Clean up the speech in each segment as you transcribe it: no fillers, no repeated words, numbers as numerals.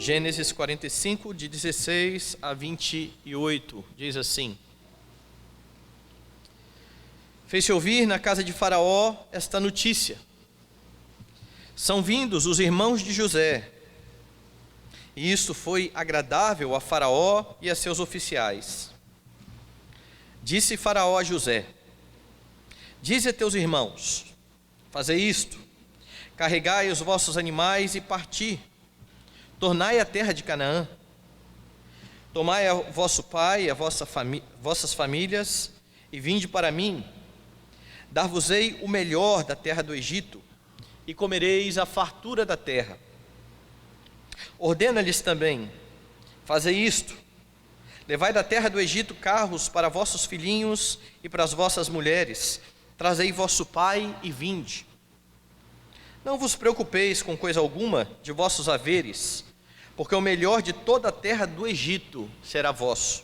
Gênesis 45, de 16 a 28, diz assim: Fez-se ouvir na casa de Faraó esta notícia: são vindos os irmãos de José. E isto foi agradável a Faraó e a seus oficiais. Disse Faraó a José: dize a teus irmãos, fazei isto: carregai os vossos animais e parti, tornai a terra de Canaã. Tomai a vosso pai e a vossas famílias, e vinde para mim. Dar-vos-ei o melhor da terra do Egito, e comereis a fartura da terra. Ordena-lhes também: fazei isto: levai da terra do Egito carros para vossos filhinhos e para as vossas mulheres, trazei vosso pai e vinde. Não vos preocupeis com coisa alguma de vossos haveres, porque o melhor de toda a terra do Egito será vosso.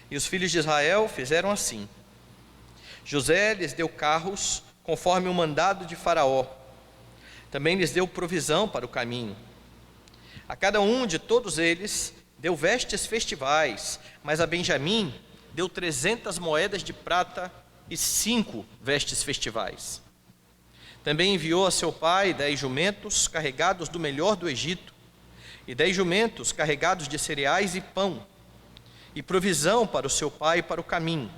E os filhos de Israel fizeram assim. José lhes deu carros, conforme o mandado de Faraó. Também lhes deu provisão para o caminho. A cada um de todos eles deu vestes festivais, mas a Benjamim deu 300 moedas de prata e 5 vestes festivais. Também enviou a seu pai 10 jumentos carregados do melhor do Egito, e 10 jumentos carregados de cereais e pão, e provisão para o seu pai para o caminho.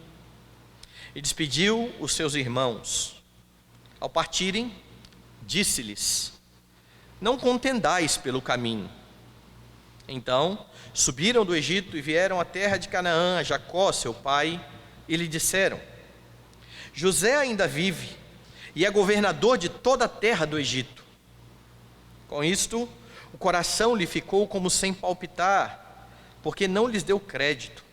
E despediu os seus irmãos. Ao partirem, disse-lhes: não contendais pelo caminho. Então subiram do Egito e vieram à terra de Canaã, a Jacó, seu pai, e lhe disseram: José ainda vive, e é governador de toda a terra do Egito. Com isto, o coração lhe ficou como sem palpitar, porque não lhes deu crédito.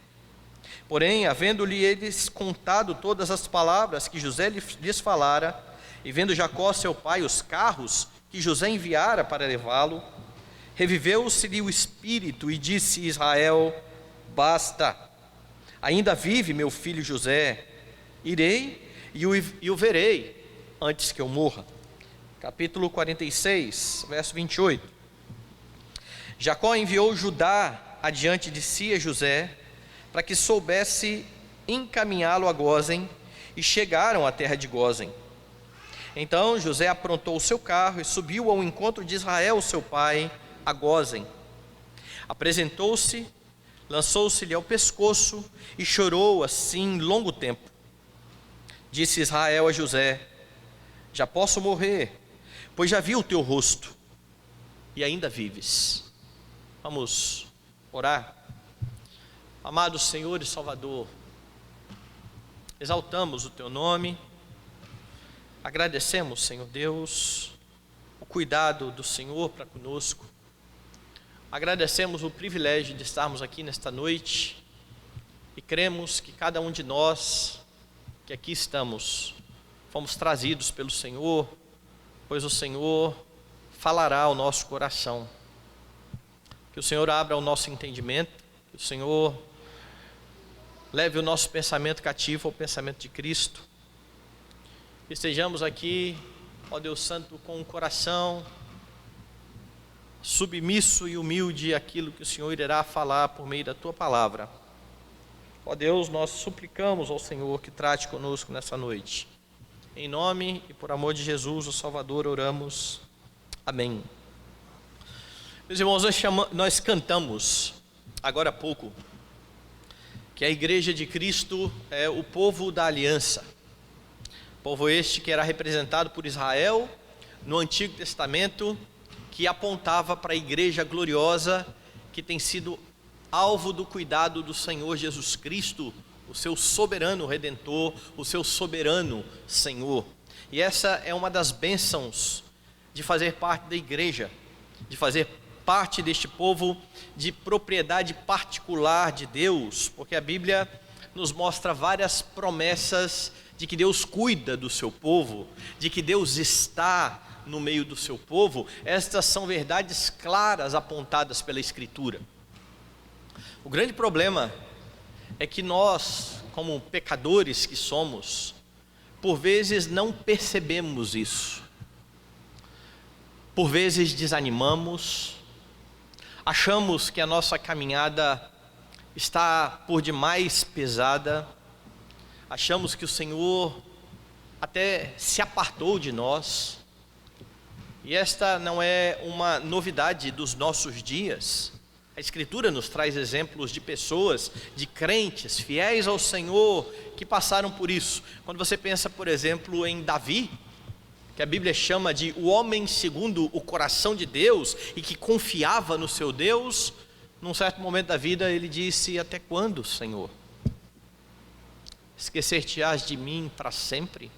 Porém, havendo-lhe eles contado todas as palavras que José lhes falara, e vendo Jacó, seu pai, os carros que José enviara para levá-lo, reviveu-se-lhe o espírito e disse Israel: basta, ainda vive meu filho José, irei e o verei antes que eu morra. Capítulo 46, verso 28. Jacó enviou Judá adiante de si a José, para que soubesse encaminhá-lo a Gósen, e chegaram à terra de Gósen. Então José aprontou o seu carro e subiu ao encontro de Israel, seu pai, a Gósen. Apresentou-se, lançou-se-lhe ao pescoço e chorou assim longo tempo. Disse Israel a José: já posso morrer, pois já vi o teu rosto, e ainda vives. Vamos orar. Amado Senhor e Salvador, exaltamos o teu nome, agradecemos, Senhor Deus, o cuidado do Senhor para conosco. Agradecemos o privilégio de estarmos aqui nesta noite e cremos que cada um de nós que aqui estamos fomos trazidos pelo Senhor, pois o Senhor falará ao nosso coração. Que o Senhor abra o nosso entendimento, que o Senhor leve o nosso pensamento cativo ao pensamento de Cristo. Que estejamos aqui, ó Deus Santo, com o coração submisso e humilde àquilo que o Senhor irá falar por meio da Tua palavra. Ó Deus, nós suplicamos ao Senhor que trate conosco nessa noite. Em nome e por amor de Jesus, o Salvador, oramos. Amém. Meus irmãos, nós cantamos agora há pouco que a igreja de Cristo é o povo da aliança. Povo este que era representado por Israel no Antigo Testamento, que apontava para a igreja gloriosa que tem sido alvo do cuidado do Senhor Jesus Cristo, o seu soberano Redentor, o seu soberano Senhor. E essa é uma das bênçãos de fazer parte da igreja, de fazer parte deste povo de propriedade particular de Deus, porque a Bíblia nos mostra várias promessas de que Deus cuida do seu povo, de que Deus está no meio do seu povo. Estas são verdades claras apontadas pela Escritura. O grande problema é que nós, como pecadores que somos, por vezes não percebemos isso. Por vezes desanimamos, achamos que a nossa caminhada está por demais pesada, achamos que o Senhor até se apartou de nós, e esta não é uma novidade dos nossos dias. A Escritura nos traz exemplos de pessoas, de crentes, fiéis ao Senhor, que passaram por isso. Quando você pensa, por exemplo, em Davi, que a Bíblia chama de o homem segundo o coração de Deus, e que confiava no seu Deus, num certo momento da vida ele disse: até quando, Senhor? Esquecer-te-ás de mim para sempre?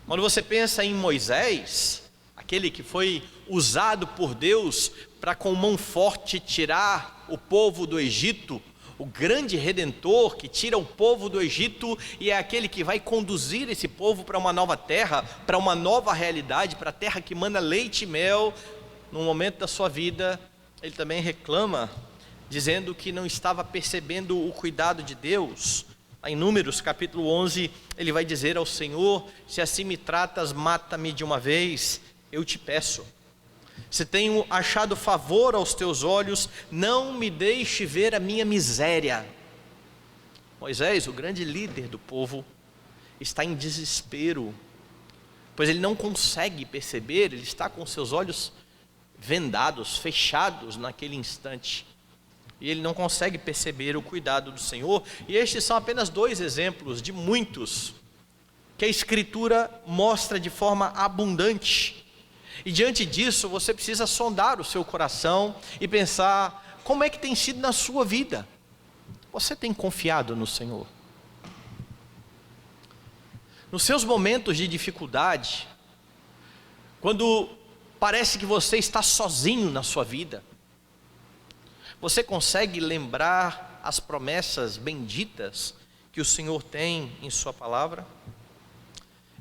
Quando você pensa em Moisés, aquele que foi usado por Deus para com mão forte tirar o povo do Egito, o grande redentor que tira o povo do Egito e é aquele que vai conduzir esse povo para uma nova terra, para uma nova realidade, para a terra que manda leite e mel. No momento da sua vida, ele também reclama, dizendo que não estava percebendo o cuidado de Deus. Em Números capítulo 11, ele vai dizer ao Senhor: se assim me tratas, mata-me de uma vez, eu te peço. Se tenho achado favor aos teus olhos, não me deixe ver a minha miséria. Moisés, o grande líder do povo, está em desespero, pois ele não consegue perceber, ele está com seus olhos vendados, fechados naquele instante, e ele não consegue perceber o cuidado do Senhor. E estes são apenas dois exemplos de muitos que a Escritura mostra de forma abundante. E diante disso, você precisa sondar o seu coração e pensar: como é que tem sido na sua vida? Você tem confiado no Senhor? Nos seus momentos de dificuldade, quando parece que você está sozinho na sua vida, você consegue lembrar as promessas benditas que o Senhor tem em sua palavra?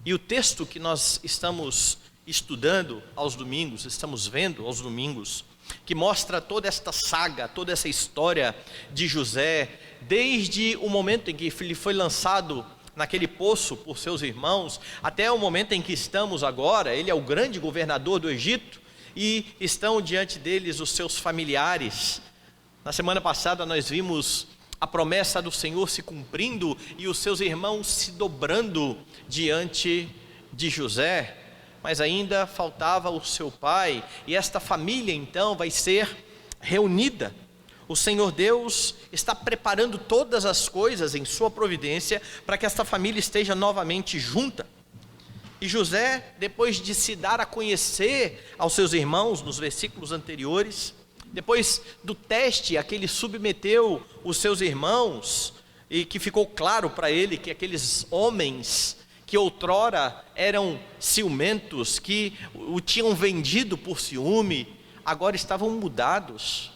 E o texto que nós estamos estudando aos domingos, estamos vendo aos domingos, que mostra toda esta saga, toda essa história de José, desde o momento em que ele foi lançado naquele poço por seus irmãos, até o momento em que estamos agora. Ele é o grande governador do Egito, e estão diante deles os seus familiares. Na semana passada nós vimos a promessa do Senhor se cumprindo e os seus irmãos se dobrando diante de José, mas ainda faltava o seu pai, e esta família então vai ser reunida. O Senhor Deus está preparando todas as coisas em sua providência para que esta família esteja novamente junta. E José, depois de se dar a conhecer aos seus irmãos nos versículos anteriores, depois do teste a que ele submeteu os seus irmãos, e que ficou claro para ele que aqueles homens que outrora eram ciumentos, que o tinham vendido por ciúme, agora estavam mudados,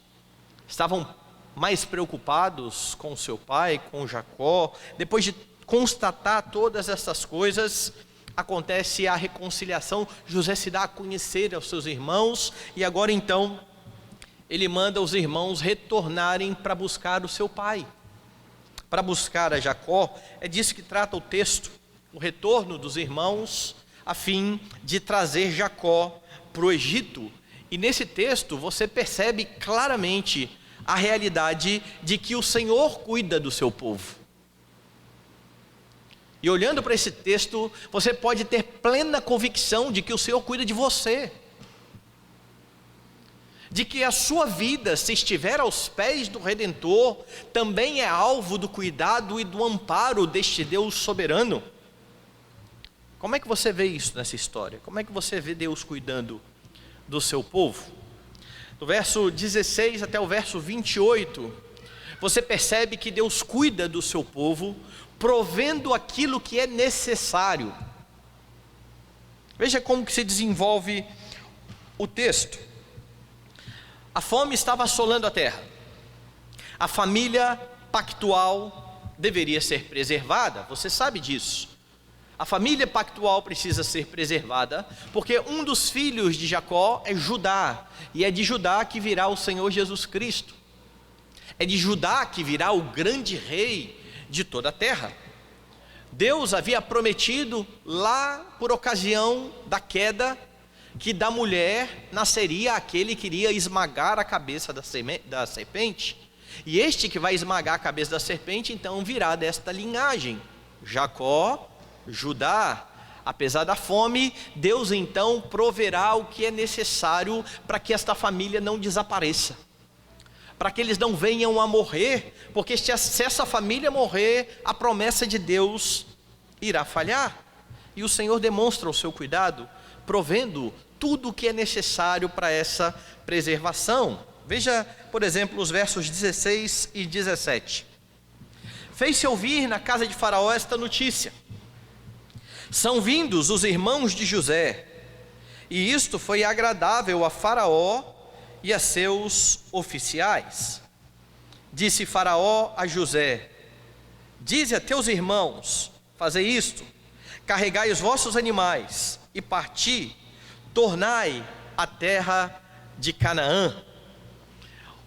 estavam mais preocupados com seu pai, com Jacó. Depois de constatar todas essas coisas, acontece a reconciliação. José se dá a conhecer aos seus irmãos, e agora então ele manda os irmãos retornarem para buscar o seu pai, para buscar a Jacó. É disso que trata o texto, o retorno dos irmãos, a fim de trazer Jacó para o Egito. E nesse texto você percebe claramente a realidade de que o Senhor cuida do seu povo. E olhando para esse texto, você pode ter plena convicção de que o Senhor cuida de você, de que a sua vida, se estiver aos pés do Redentor, também é alvo do cuidado e do amparo deste Deus soberano. Como é que você vê isso nessa história? Como é que você vê Deus cuidando do seu povo? Do verso 16 até o verso 28, você percebe que Deus cuida do seu povo, provendo aquilo que é necessário. Veja como que se desenvolve o texto. A fome estava assolando a terra. A família pactual deveria ser preservada, você sabe disso. A família pactual precisa ser preservada, porque um dos filhos de Jacó é Judá, e é de Judá que virá o Senhor Jesus Cristo. É de Judá que virá o grande rei de toda a terra. Deus havia prometido lá por ocasião da queda que da mulher nasceria aquele que iria esmagar a cabeça da serpente, e este que vai esmagar a cabeça da serpente, então virá desta linhagem, Jacó, Judá. Apesar da fome, Deus então proverá o que é necessário para que esta família não desapareça, para que eles não venham a morrer, porque se essa família morrer, a promessa de Deus irá falhar. E o Senhor demonstra o seu cuidado, provendo tudo o que é necessário para essa preservação. Veja, por exemplo, os versos 16 e 17. Fez-se ouvir na casa de Faraó esta notícia: são vindos os irmãos de José, e isto foi agradável a Faraó e a seus oficiais. Disse Faraó a José: dize a teus irmãos, fazei isto, carregai os vossos animais e parti, tornai a terra de Canaã.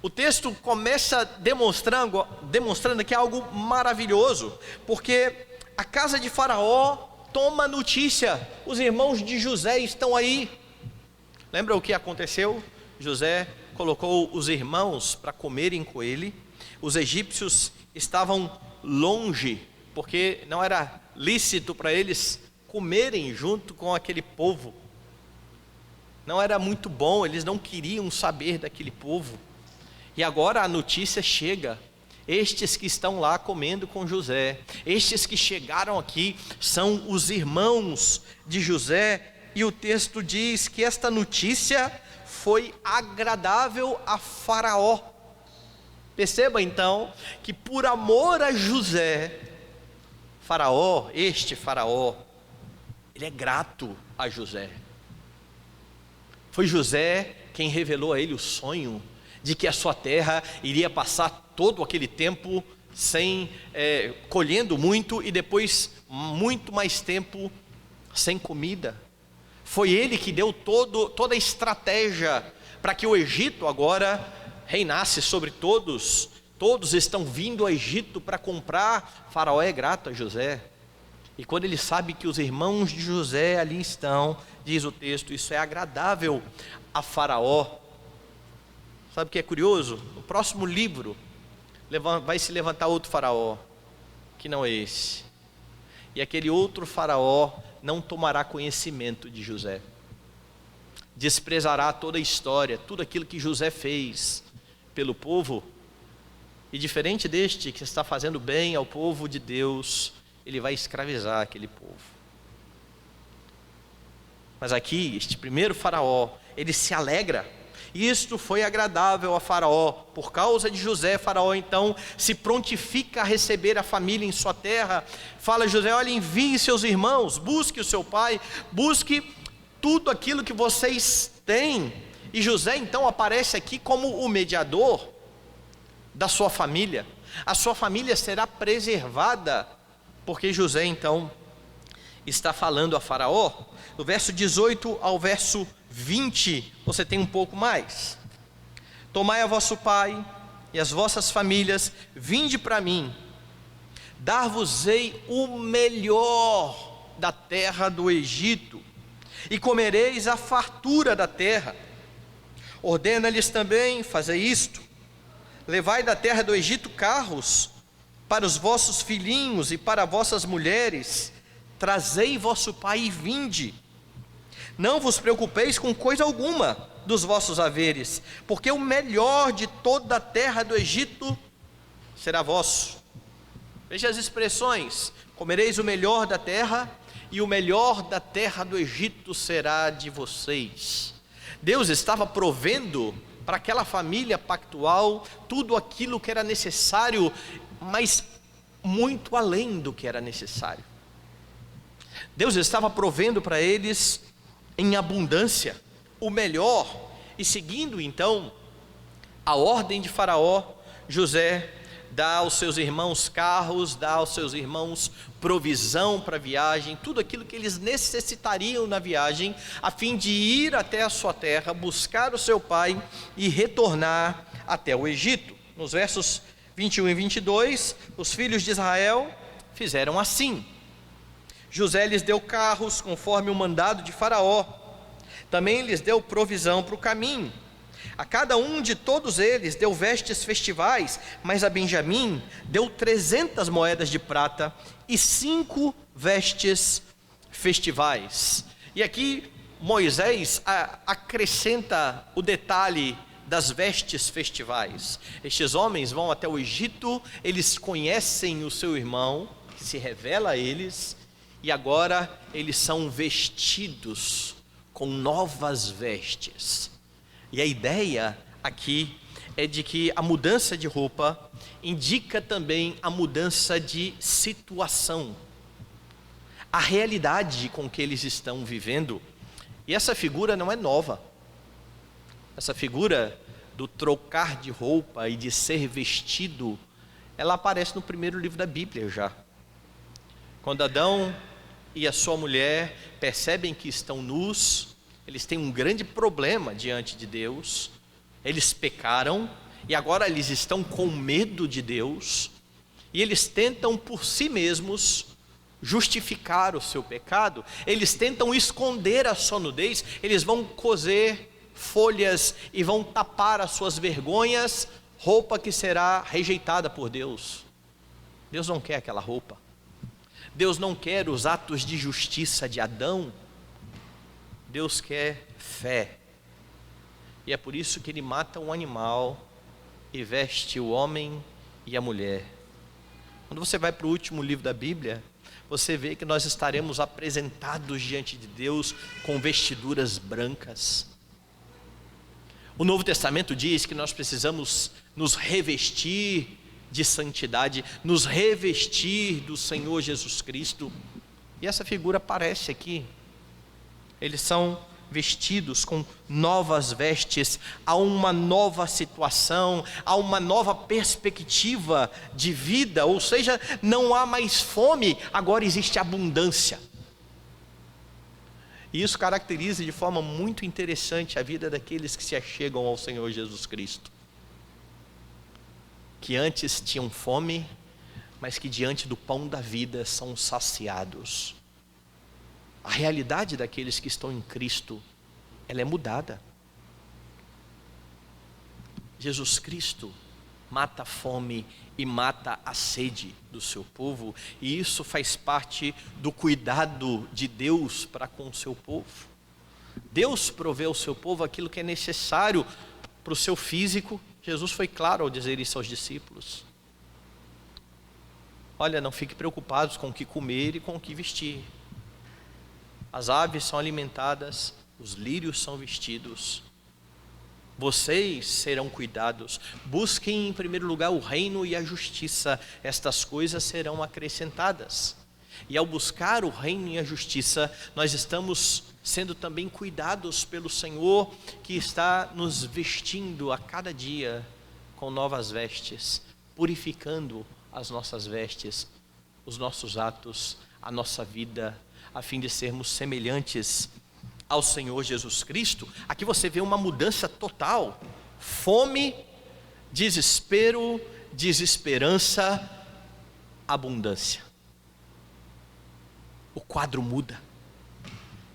O texto começa demonstrando que é algo maravilhoso, porque a casa de Faraó toma notícia, os irmãos de José estão aí. Lembra o que aconteceu? José colocou os irmãos para comerem com ele. Os egípcios estavam longe, porque não era lícito para eles comerem junto com aquele povo. Não era muito bom, eles não queriam saber daquele povo. E agora a notícia chega: estes que estão lá comendo com José, estes que chegaram aqui, são os irmãos de José. E o texto diz que esta notícia foi agradável a Faraó. Perceba então que por amor a José, este Faraó, ele é grato a José. Foi José quem revelou a ele o sonho de que a sua terra iria passar todo aquele tempo sem colhendo muito, e depois muito mais tempo sem comida. Foi ele que deu toda a estratégia para que o Egito agora reinasse sobre todos. Todos estão vindo ao Egito para comprar. Faraó é grato a José. E quando ele sabe que os irmãos de José ali estão, diz o texto, isso é agradável a Faraó. Sabe o que é curioso? No próximo livro vai se levantar outro Faraó, que não é esse. E aquele outro Faraó não tomará conhecimento de José. Desprezará toda a história, tudo aquilo que José fez pelo povo. E diferente deste que está fazendo bem ao povo de Deus, ele vai escravizar aquele povo. Mas aqui, este primeiro Faraó, ele se alegra. Isto foi agradável a Faraó. Por causa de José, Faraó então se prontifica a receber a família em sua terra. Fala a José: olha, envie seus irmãos, busque o seu pai, busque tudo aquilo que vocês têm. E José então aparece aqui como o mediador da sua família. A sua família será preservada, porque José então está falando a Faraó. Do verso 18 ao verso 20, você tem um pouco mais. Tomai a vosso pai e as vossas famílias, vinde para mim, dar-vos-ei o melhor da terra do Egito, e comereis a fartura da terra. Ordena-lhes também, fazei isto: levai da terra do Egito carros para os vossos filhinhos e para vossas mulheres, trazei vosso pai e vinde. Não vos preocupeis com coisa alguma dos vossos haveres, porque o melhor de toda a terra do Egito será vosso. Veja as expressões: comereis o melhor da terra, e o melhor da terra do Egito será de vocês. Deus estava provendo para aquela família pactual tudo aquilo que era necessário, mas muito além do que era necessário. Deus estava provendo para eles em abundância, o melhor. E seguindo então a ordem de Faraó, José dá aos seus irmãos carros, dá aos seus irmãos provisão para a viagem, tudo aquilo que eles necessitariam na viagem, a fim de ir até a sua terra, buscar o seu pai e retornar até o Egito. Nos versos 21 e 22, os filhos de Israel fizeram assim. José lhes deu carros conforme o mandado de Faraó. Também lhes deu provisão para o caminho. A cada um de todos eles deu vestes festivais, mas a Benjamim deu 300 moedas de prata e 5 vestes festivais. E aqui Moisés acrescenta o detalhe das vestes festivais. Estes homens vão até o Egito, eles conhecem o seu irmão, que se revela a eles, e agora eles são vestidos com novas vestes. E a ideia aqui é de que a mudança de roupa indica também a mudança de situação, a realidade com que eles estão vivendo. E essa figura não é nova. Essa figura do trocar de roupa e de ser vestido, ela aparece no primeiro livro da Bíblia já. Quando Adão e a sua mulher percebem que estão nus, eles têm um grande problema diante de Deus. Eles pecaram e agora eles estão com medo de Deus, e eles tentam por si mesmos justificar o seu pecado. Eles tentam esconder a sua nudez. Eles vão coser folhas e vão tapar as suas vergonhas, roupa que será rejeitada por Deus. Deus não quer aquela roupa. Deus não quer os atos de justiça de Adão. Deus quer fé. E é por isso que ele mata um animal e veste o homem e a mulher. Quando você vai para o último livro da Bíblia, você vê que nós estaremos apresentados diante de Deus com vestiduras brancas. O Novo Testamento diz que nós precisamos nos revestir de santidade, nos revestir do Senhor Jesus Cristo. E essa figura aparece aqui. Eles são vestidos com novas vestes, há uma nova situação, há uma nova perspectiva de vida, ou seja, não há mais fome, agora existe abundância. E isso caracteriza de forma muito interessante a vida daqueles que se achegam ao Senhor Jesus Cristo, que antes tinham fome, mas que diante do pão da vida são saciados. A realidade daqueles que estão em Cristo, ela é mudada. Jesus Cristo mata a fome e mata a sede do seu povo, e isso faz parte do cuidado de Deus para com o seu povo. Deus provê ao seu povo aquilo que é necessário para o seu físico. Jesus foi claro ao dizer isso aos discípulos. Olha, não fiquem preocupados com o que comer e com o que vestir. As aves são alimentadas, os lírios são vestidos. Vocês serão cuidados. Busquem em primeiro lugar o reino e a justiça. Estas coisas serão acrescentadas. E ao buscar o reino e a justiça, nós estamos sendo também cuidados pelo Senhor, que está nos vestindo a cada dia com novas vestes, purificando as nossas vestes, os nossos atos, a nossa vida, a fim de sermos semelhantes ao Senhor Jesus Cristo. Aqui você vê uma mudança total: fome, desespero, desesperança, abundância. O quadro muda,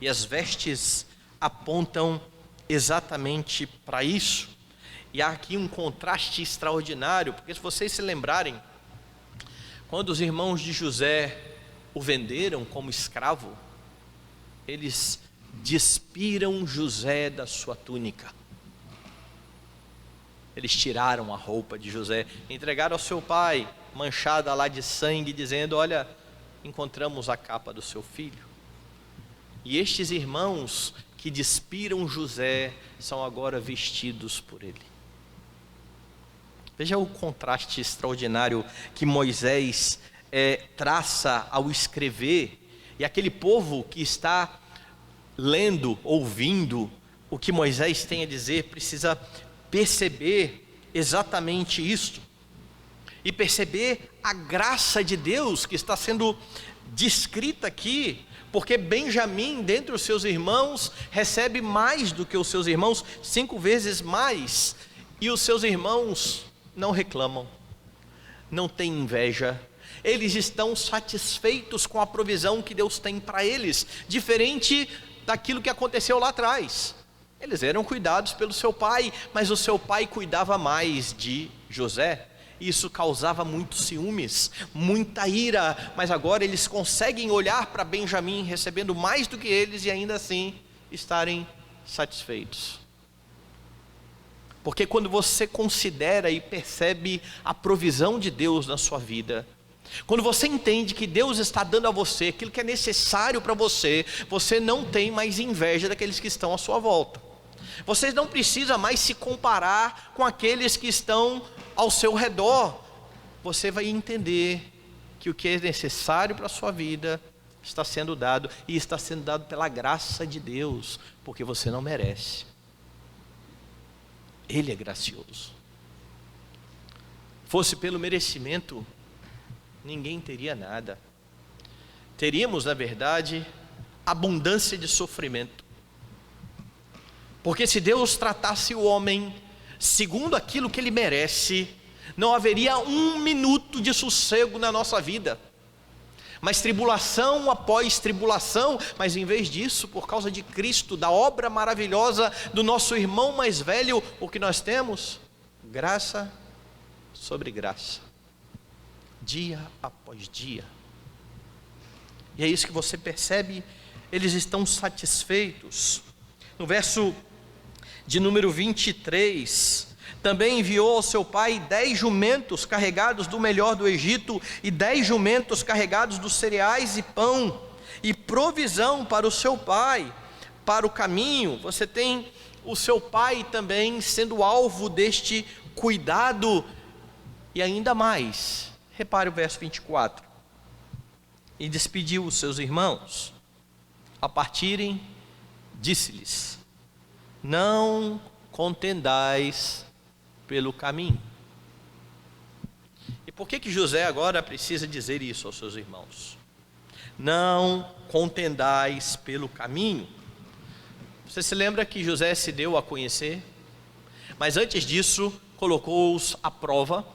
e as vestes apontam exatamente para isso. E há aqui um contraste extraordinário, porque se vocês se lembrarem, quando os irmãos de José o venderam como escravo, eles despiram José da sua túnica. Eles tiraram a roupa de José, entregaram ao seu pai, manchada lá de sangue, dizendo: olha, encontramos a capa do seu filho. E estes irmãos que despiram José são agora vestidos por ele. Veja o contraste extraordinário que Moisés traça ao escrever, e aquele povo que está lendo, ouvindo o que Moisés tem a dizer, precisa perceber exatamente isto, e perceber a graça de Deus que está sendo descrita aqui, porque Benjamim, dentre os seus irmãos, recebe mais do que os seus irmãos, 5 vezes mais, e os seus irmãos não reclamam, não têm inveja, eles estão satisfeitos com a provisão que Deus tem para eles, diferente daquilo que aconteceu lá atrás. Eles eram cuidados pelo seu pai, mas o seu pai cuidava mais de José. Isso causava muitos ciúmes, muita ira, mas agora eles conseguem olhar para Benjamim recebendo mais do que eles e ainda assim estarem satisfeitos. Porque quando você considera e percebe a provisão de Deus na sua vida, quando você entende que Deus está dando a você aquilo que é necessário para você, você não tem mais inveja daqueles que estão à sua volta. Você não precisa mais se comparar com aqueles que estão ao seu redor. Você vai entender que o que é necessário para a sua vida está sendo dado, e está sendo dado pela graça de Deus, porque você não merece. Ele é gracioso. Fosse pelo merecimento, ninguém teria nada. Teríamos, na verdade, abundância de sofrimento. Porque se Deus tratasse o homem segundo aquilo que ele merece, não haveria um minuto de sossego na nossa vida. Mas tribulação após tribulação, mas em vez disso, por causa de Cristo, da obra maravilhosa do nosso irmão mais velho, o que nós temos? Graça sobre graça, dia após dia. E é isso que você percebe, eles estão satisfeitos. No verso de número 23, também enviou ao seu pai 10 jumentos carregados do melhor do Egito, e 10 jumentos carregados dos cereais e pão, e provisão para o seu pai, para o caminho. Você tem o seu pai também sendo alvo deste cuidado, e ainda mais, repare o verso 24, e despediu os seus irmãos. A partirem, disse-lhes: não contendais pelo caminho. E por que José agora precisa dizer isso aos seus irmãos? Não contendais pelo caminho. Você se lembra que José se deu a conhecer, mas antes disso colocou-os à prova.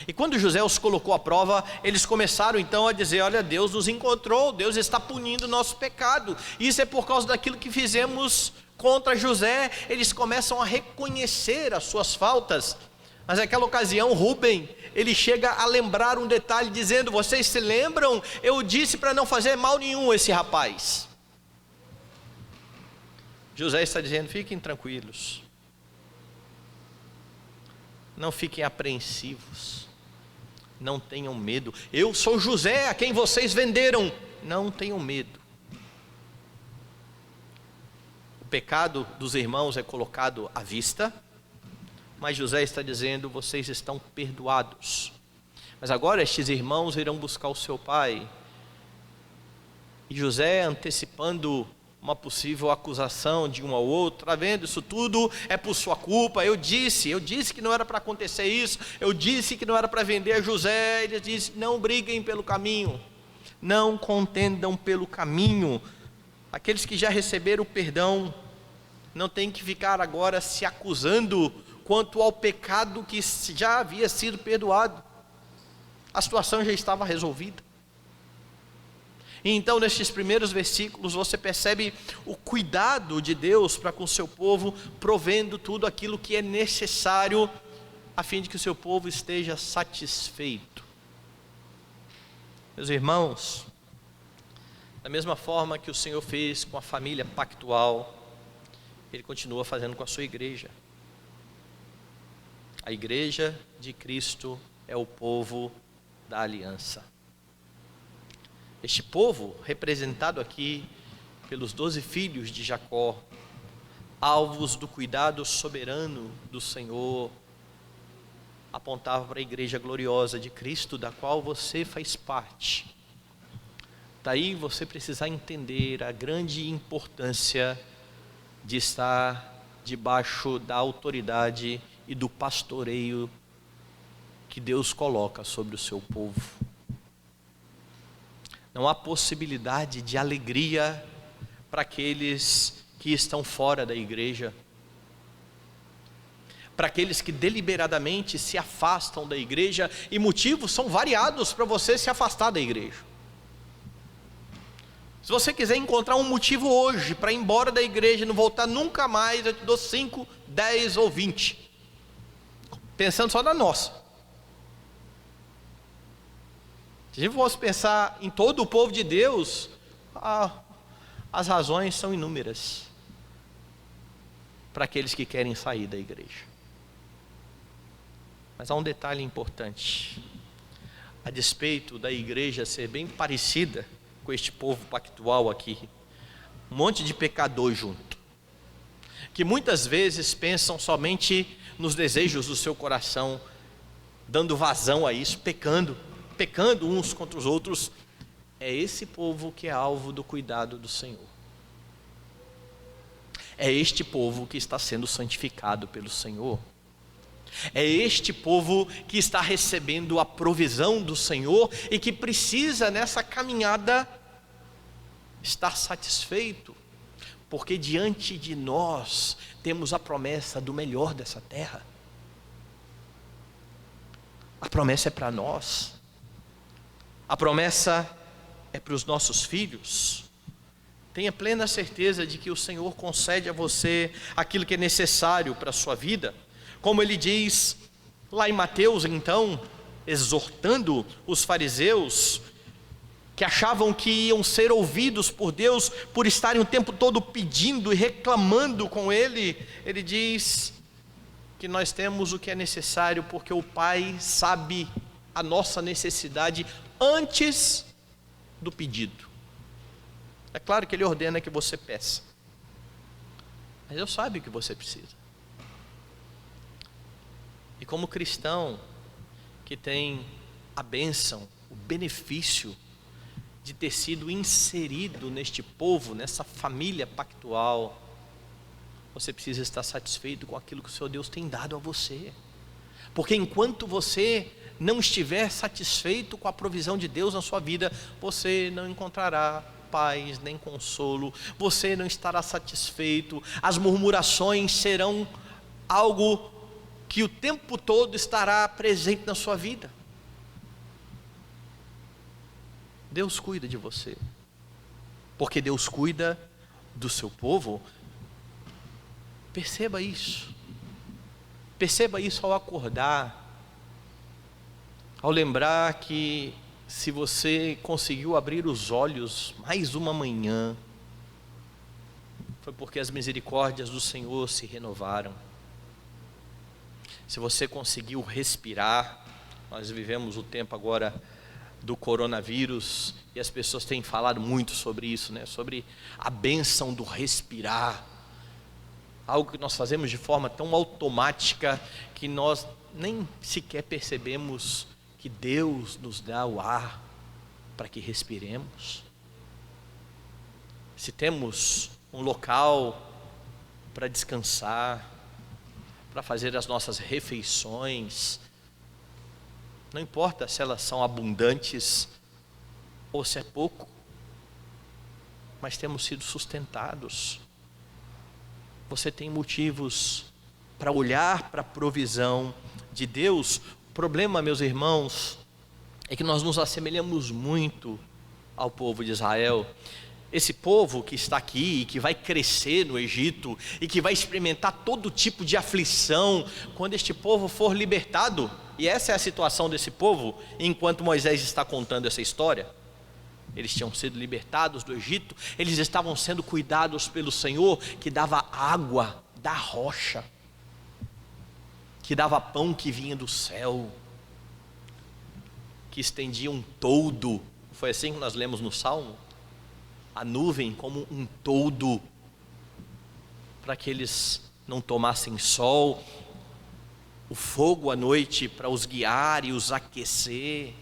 E quando José os colocou à prova, eles começaram então a dizer: olha, Deus nos encontrou, Deus está punindo o nosso pecado, isso é por causa daquilo que fizemos contra José. Eles começam a reconhecer as suas faltas. Mas naquela ocasião, Rúben, ele chega a lembrar um detalhe, dizendo: vocês se lembram? Eu disse para não fazer mal nenhum a esse rapaz. José está dizendo: fiquem tranquilos, não fiquem apreensivos, não tenham medo. Eu sou José a quem vocês venderam, não tenham medo. O pecado dos irmãos é colocado à vista, mas José está dizendo: vocês estão perdoados. Mas agora estes irmãos irão buscar o seu pai, e José, antecipando uma possível acusação de um ao outro: está vendo, isso tudo é por sua culpa, eu disse que não era para acontecer isso, eu disse que não era para vender José. Ele disse: não briguem pelo caminho, não contendam pelo caminho. Aqueles que já receberam o perdão não tem que ficar agora se acusando quanto ao pecado que já havia sido perdoado. A situação já estava resolvida. E então, nestes primeiros versículos, você percebe o cuidado de Deus para com o seu povo, provendo tudo aquilo que é necessário, a fim de que o seu povo esteja satisfeito. Meus irmãos, da mesma forma que o Senhor fez com a família pactual, Ele continua fazendo com a sua igreja. A igreja de Cristo é o povo da aliança. Este povo, representado aqui pelos 12 filhos de Jacó, alvos do cuidado soberano do Senhor, apontava para a igreja gloriosa de Cristo, da qual você faz parte. Daí você precisa entender a grande importância de estar debaixo da autoridade e do pastoreio que Deus coloca sobre o seu povo. Não há possibilidade de alegria para aqueles que estão fora da igreja, para aqueles que deliberadamente se afastam da igreja, e motivos são variados para você se afastar da igreja. Se você quiser encontrar um motivo hoje para ir embora da igreja e não voltar nunca mais, eu te dou 5, 10 ou 20. Pensando só na nossa. Se a gente fosse pensar em todo o povo de Deus, as razões são inúmeras para aqueles que querem sair da igreja. Mas há um detalhe importante. A despeito da igreja ser bem parecida com este povo pactual aqui, um monte de pecador junto, que muitas vezes pensam somente nos desejos do seu coração, dando vazão a isso, pecando uns contra os outros. É esse povo que é alvo do cuidado do Senhor. É este povo que está sendo santificado pelo Senhor. É este povo que está recebendo a provisão do Senhor e que precisa nessa caminhada estar satisfeito, porque diante de nós temos a promessa do melhor dessa terra. A promessa é para nós, a promessa é para os nossos filhos. Tenha plena certeza de que o Senhor concede a você aquilo que é necessário para a sua vida, como ele diz lá em Mateus, então, exortando os fariseus, que achavam que iam ser ouvidos por Deus, por estarem o tempo todo pedindo e reclamando com Ele. Ele diz que nós temos o que é necessário, porque o Pai sabe a nossa necessidade antes do pedido. É claro que Ele ordena que você peça, mas Ele sabe o que você precisa. E como cristão que tem a bênção, o benefício de ter sido inserido neste povo, nessa família pactual, você precisa estar satisfeito com aquilo que o seu Deus tem dado a você, porque enquanto você não estiver satisfeito com a provisão de Deus na sua vida, você não encontrará paz nem consolo, você não estará satisfeito, as murmurações serão algo que o tempo todo estará presente na sua vida. Deus cuida de você, porque Deus cuida do seu povo. Perceba isso ao acordar, ao lembrar que se você conseguiu abrir os olhos mais uma manhã, foi porque as misericórdias do Senhor se renovaram. Se você conseguiu respirar, nós vivemos o tempo agora do coronavírus, e as pessoas têm falado muito sobre isso, né? Sobre a bênção do respirar, algo que nós fazemos de forma tão automática, que nós nem sequer percebemos que Deus nos dá o ar para que respiremos. Se temos um local para descansar, para fazer as nossas refeições, não importa se elas são abundantes ou se é pouco, mas temos sido sustentados. Você tem motivos para olhar para a provisão de Deus. O problema, meus irmãos, é que nós nos assemelhamos muito ao povo de Israel. Esse povo que está aqui, que vai crescer no Egito e que vai experimentar todo tipo de aflição quando este povo for libertado. E essa é a situação desse povo enquanto Moisés está contando essa história. Eles tinham sido libertados do Egito, eles estavam sendo cuidados pelo Senhor, que dava água da rocha, que dava pão que vinha do céu, que estendia um toldo. Foi assim que nós lemos no Salmo? A nuvem como um toldo, para que eles não tomassem sol, o fogo à noite para os guiar e os aquecer,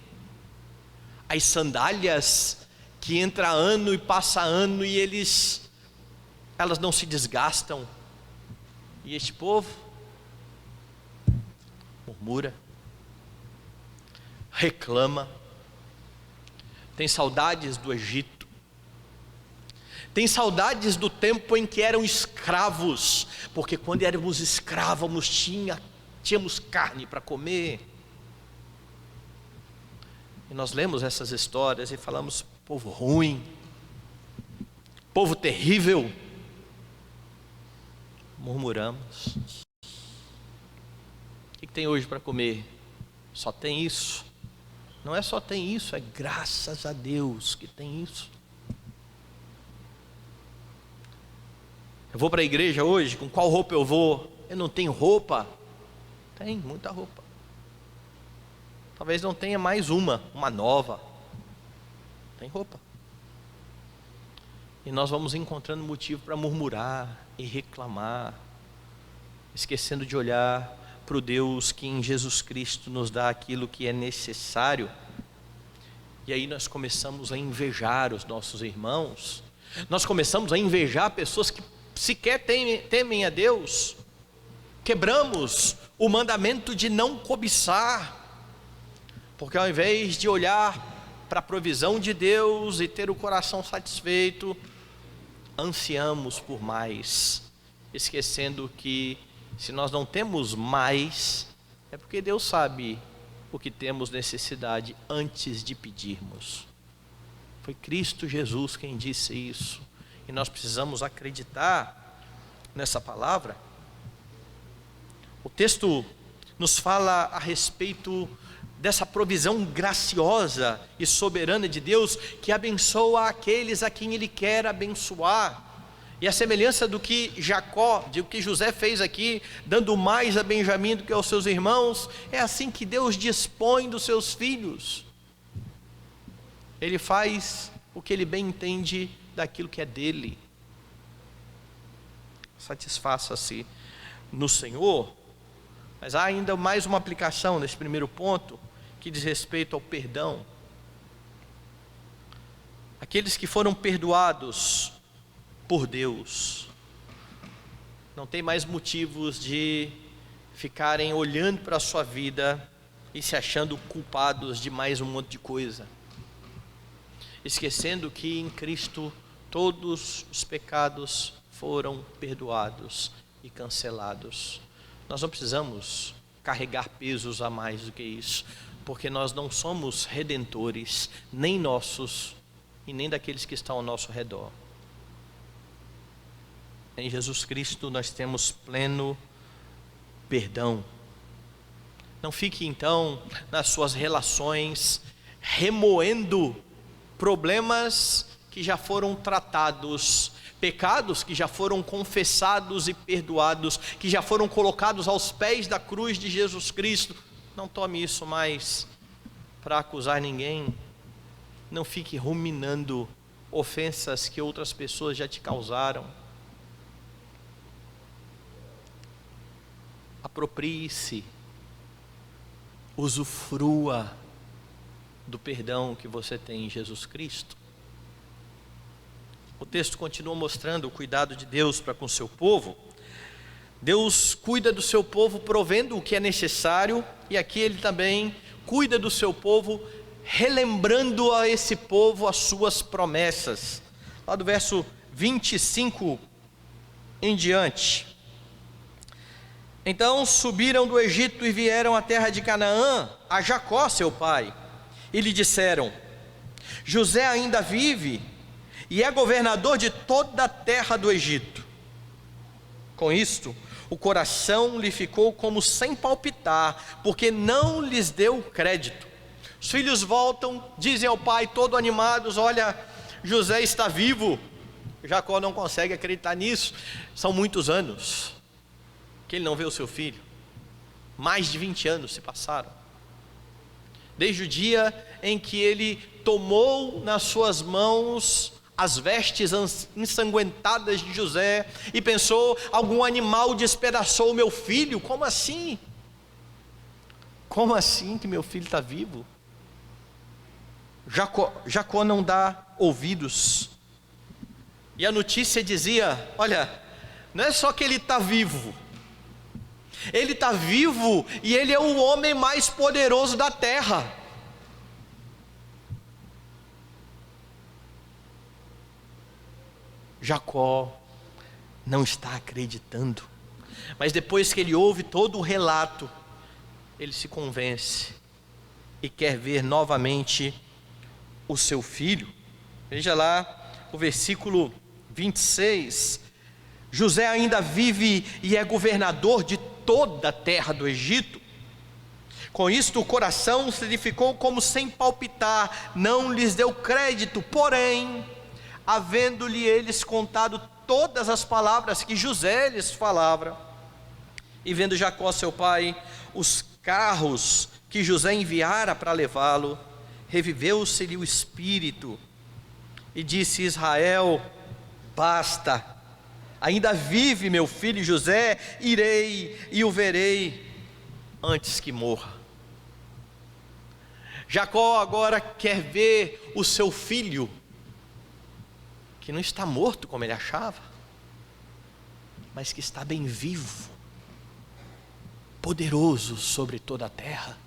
as sandálias que entra ano e passa ano e elas não se desgastam. E este povo murmura, reclama, tem saudades do Egito, tem saudades do tempo em que eram escravos, porque quando éramos escravos tínhamos carne para comer. E nós lemos essas histórias e falamos, povo ruim, povo terrível, murmuramos. O que tem hoje para comer? Só tem isso? Não é só tem isso, é graças a Deus que tem isso. Eu vou para a igreja hoje, com qual roupa eu vou? Eu não tenho roupa? Tem muita roupa. Talvez não tenha mais uma nova. Tem roupa. E nós vamos encontrando motivo para murmurar e reclamar, esquecendo de olhar para o Deus que em Jesus Cristo nos dá aquilo que é necessário. E aí nós começamos a invejar os nossos irmãos, nós começamos a invejar pessoas que sequer temem a Deus. Quebramos o mandamento de não cobiçar, porque ao invés de olhar para a provisão de Deus e ter o coração satisfeito, ansiamos por mais, esquecendo que se nós não temos mais, é porque Deus sabe o que temos necessidade antes de pedirmos. Foi Cristo Jesus quem disse isso, e nós precisamos acreditar nessa palavra. O texto nos fala a respeito dessa provisão graciosa e soberana de Deus, que abençoa aqueles a quem Ele quer abençoar. E a semelhança do que José fez aqui, dando mais a Benjamim do que aos seus irmãos, é assim que Deus dispõe dos seus filhos. Ele faz o que Ele bem entende daquilo que é dele. Satisfaça-se no Senhor. Mas há ainda mais uma aplicação nesse primeiro ponto, que diz respeito ao perdão. Aqueles que foram perdoados por Deus não tem mais motivos de ficarem olhando para a sua vida e se achando culpados de mais um monte de coisa, esquecendo que em Cristo todos os pecados foram perdoados e cancelados. Nós não precisamos carregar pesos a mais do que isso, porque nós não somos redentores, nem nossos e nem daqueles que estão ao nosso redor. Em Jesus Cristo nós temos pleno perdão. Não fique então nas suas relações remoendo problemas que já foram tratados, pecados que já foram confessados e perdoados, que já foram colocados aos pés da cruz de Jesus Cristo. Não tome isso mais para acusar ninguém. Não fique ruminando ofensas que outras pessoas já te causaram. Aproprie-se, usufrua do perdão que você tem em Jesus Cristo. O texto continua mostrando o cuidado de Deus para com o seu povo. Deus cuida do seu povo provendo o que é necessário, e aqui Ele também cuida do seu povo, relembrando a esse povo as suas promessas. Lá do verso 25 em diante. Então subiram do Egito e vieram à terra de Canaã, a Jacó seu pai, e lhe disseram: José ainda vive e é governador de toda a terra do Egito. Com isto, o coração lhe ficou como sem palpitar, porque não lhes deu crédito. Os filhos voltam, dizem ao pai, todo animados: olha, José está vivo. Jacó não consegue acreditar nisso. São muitos anos que ele não vê o seu filho. Mais de 20 anos se passaram, desde o dia em que ele tomou nas suas mãos as vestes ensanguentadas de José e pensou: algum animal despedaçou o meu filho. Como assim? Como assim que meu filho está vivo? Jacó não dá ouvidos. E a notícia dizia: olha, não é só que ele está vivo, ele está vivo e ele é o homem mais poderoso da terra. Jacó não está acreditando, mas depois que ele ouve todo o relato, ele se convence e quer ver novamente o seu filho. Veja lá o versículo 26, José ainda vive e é governador de toda a terra do Egito. Com isto o coração se lhe ficou como sem palpitar, não lhes deu crédito, porém, havendo-lhe eles contado todas as palavras que José lhes falava, e vendo Jacó seu pai, os carros que José enviara para levá-lo, reviveu-se-lhe o espírito, e disse Israel: basta, ainda vive meu filho José, irei e o verei antes que morra. Jacó agora quer ver o seu filho, que não está morto como ele achava, mas que está bem vivo, poderoso sobre toda a terra.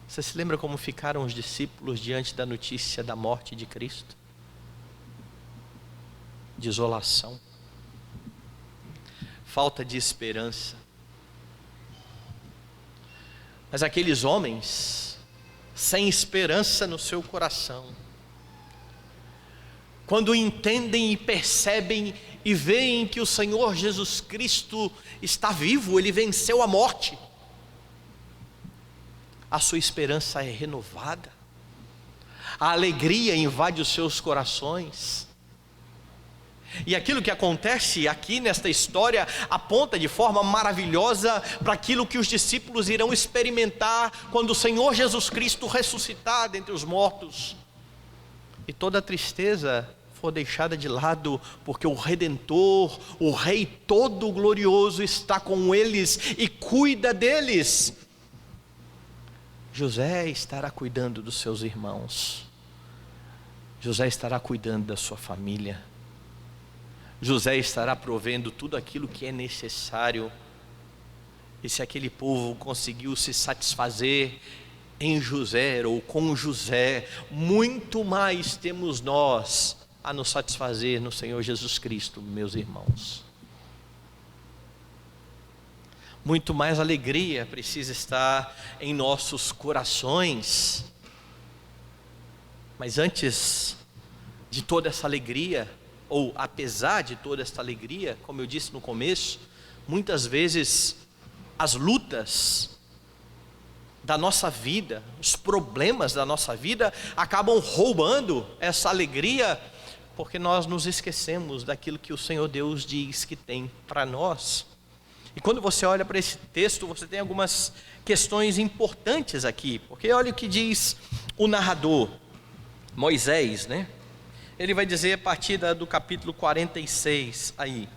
Você se lembra como ficaram os discípulos diante da notícia da morte de Cristo? Desolação, falta de esperança. Mas aqueles homens, sem esperança no seu coração, quando entendem e percebem e veem que o Senhor Jesus Cristo está vivo, Ele venceu a morte, a sua esperança é renovada, a alegria invade os seus corações. E aquilo que acontece aqui nesta história aponta de forma maravilhosa para aquilo que os discípulos irão experimentar quando o Senhor Jesus Cristo ressuscitar dentre os mortos, e toda a tristeza for deixada de lado, porque o Redentor, o Rei todo glorioso está com eles e cuida deles. José estará cuidando dos seus irmãos, José estará cuidando da sua família, José estará provendo tudo aquilo que é necessário. E se aquele povo conseguiu se satisfazer em José ou com José, muito mais temos nós a nos satisfazer no Senhor Jesus Cristo, meus irmãos. Muito mais alegria precisa estar em nossos corações. Mas antes de toda essa alegria, ou apesar de toda esta alegria, como eu disse no começo, muitas vezes as lutas da nossa vida, os problemas da nossa vida acabam roubando essa alegria, porque nós nos esquecemos daquilo que o Senhor Deus diz que tem para nós. E quando você olha para esse texto, você tem algumas questões importantes aqui, porque olha o que diz o narrador, Moisés, né? Ele vai dizer a partir do capítulo 46 aí: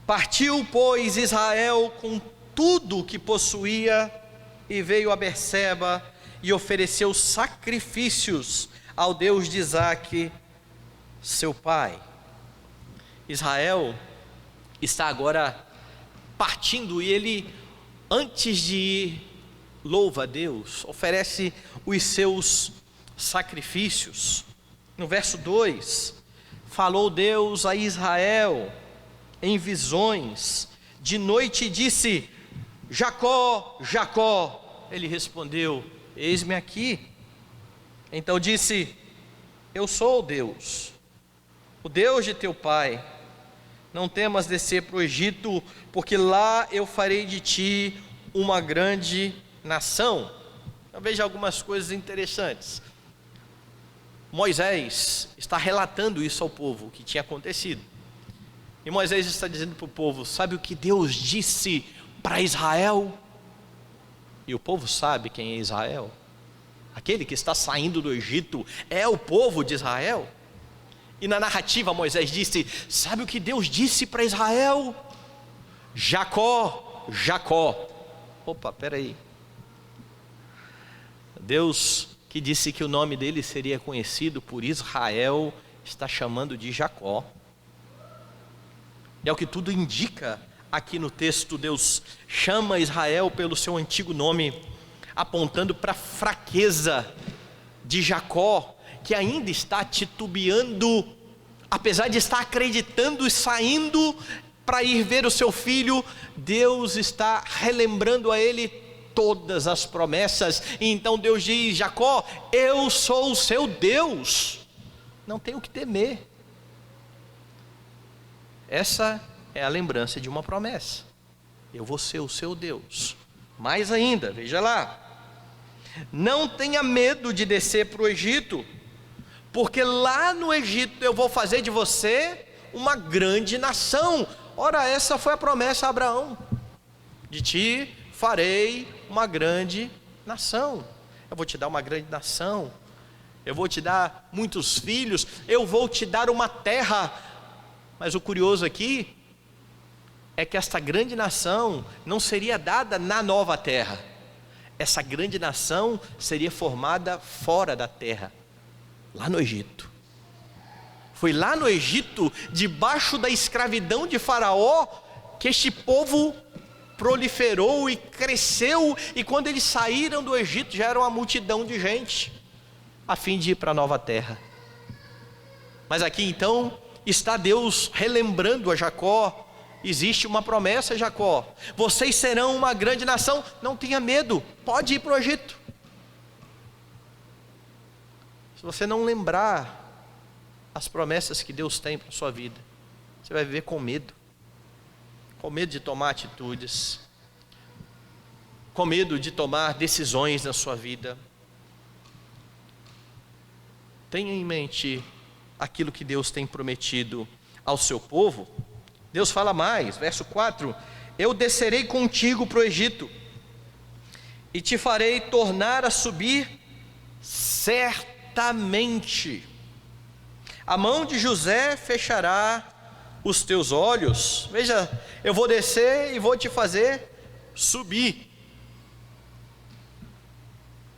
partiu, pois, Israel com tudo o que possuía e veio a Berseba e ofereceu sacrifícios ao Deus de Isaque, seu pai. Israel está agora partindo e ele, antes de ir, louva a Deus, oferece os seus sacrifícios. No verso 2, falou Deus a Israel em visões, de noite disse: Jacó, Jacó. Ele respondeu: eis-me aqui. Então disse: eu sou o Deus de teu pai. Não temas descer para o Egito, porque lá eu farei de ti uma grande nação. Então veja algumas coisas interessantes. Moisés está relatando isso ao povo, o que tinha acontecido. E Moisés está dizendo para o povo: sabe o que Deus disse para Israel? E o povo sabe quem é Israel. Aquele que está saindo do Egito é o povo de Israel. E na narrativa Moisés disse: sabe o que Deus disse para Israel? Jacó, Jacó. Opa, peraí. Deus, que disse que o nome dele seria conhecido por Israel, está chamando de Jacó. É o que tudo indica aqui no texto. Deus chama Israel pelo seu antigo nome, apontando para a fraqueza de Jacó, que ainda está titubeando, apesar de estar acreditando e saindo para ir ver o seu filho. Deus está relembrando a ele todas as promessas. E então Deus diz: Jacó, eu sou o seu Deus. não tem o que temer. Essa é a lembrança de uma promessa. Eu vou ser o seu Deus. Mais ainda, veja lá. Não tenha medo de descer para o Egito, porque lá no Egito eu vou fazer de você uma grande nação. Ora, essa foi a promessa a Abraão: de ti farei uma grande nação. Eu vou te dar uma grande nação, eu vou te dar muitos filhos, eu vou te dar uma terra. Mas o curioso aqui é que esta grande nação não seria dada na nova terra. Essa grande nação seria formada fora da terra, lá no Egito. Foi lá no Egito, debaixo da escravidão de Faraó, que este povo proliferou e cresceu, e quando eles saíram do Egito, já era uma multidão de gente, a fim de ir para a nova terra. Mas aqui então, está Deus relembrando a Jacó: existe uma promessa, Jacó, vocês serão uma grande nação, não tenha medo, pode ir para o Egito. Se você não lembrar as promessas que Deus tem para a sua vida, você vai viver com medo de tomar atitudes, com medo de tomar decisões na sua vida. Tenha em mente aquilo que Deus tem prometido ao seu povo. Deus fala mais, verso 4: eu descerei contigo para o Egito, e te farei tornar a subir certamente. A mão de José fechará os teus olhos. Veja, eu vou descer e vou te fazer subir.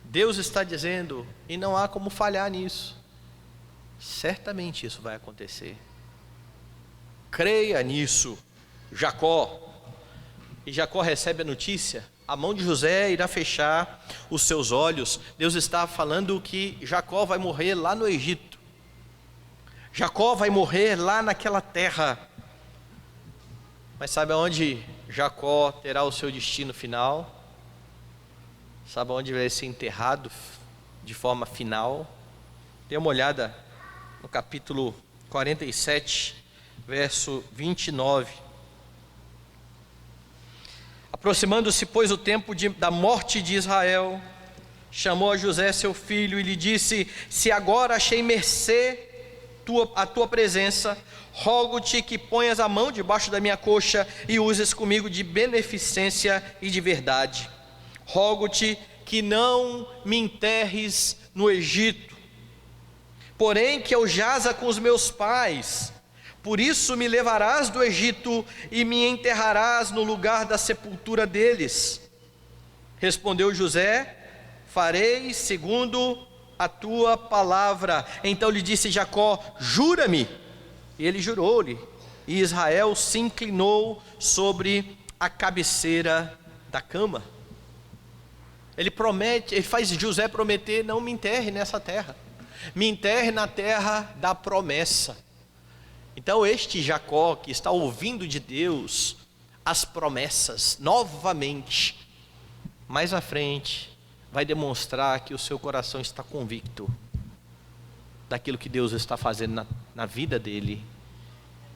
Deus está dizendo, e não há como falhar nisso, certamente isso vai acontecer. Creia nisso, Jacó. E Jacó recebe a notícia: a mão de José irá fechar os seus olhos. Deus está falando que Jacó vai morrer lá no Egito. Jacó vai morrer lá naquela terra. Mas sabe aonde Jacó terá o seu destino final? Sabe aonde vai ser enterrado de forma final? Dê uma olhada no capítulo 47, verso 29. Aproximando-se, pois, o tempo da morte de Israel, chamou a José seu filho e lhe disse: se agora achei mercê a tua presença, rogo-te que ponhas a mão debaixo da minha coxa e uses comigo de beneficência e de verdade. Rogo-te que não me enterres no Egito, porém que eu jaza com os meus pais. Por isso me levarás do Egito e me enterrarás no lugar da sepultura deles. Respondeu José: farei segundo a tua palavra. Então lhe disse Jacó: jura-me. E ele jurou-lhe, e Israel se inclinou sobre a cabeceira da cama. Ele faz José prometer: não me enterre nessa terra, me enterre na terra da promessa. Então este Jacó, que está ouvindo de Deus as promessas novamente, mais à frente vai demonstrar que o seu coração está convicto daquilo que Deus está fazendo na vida dele.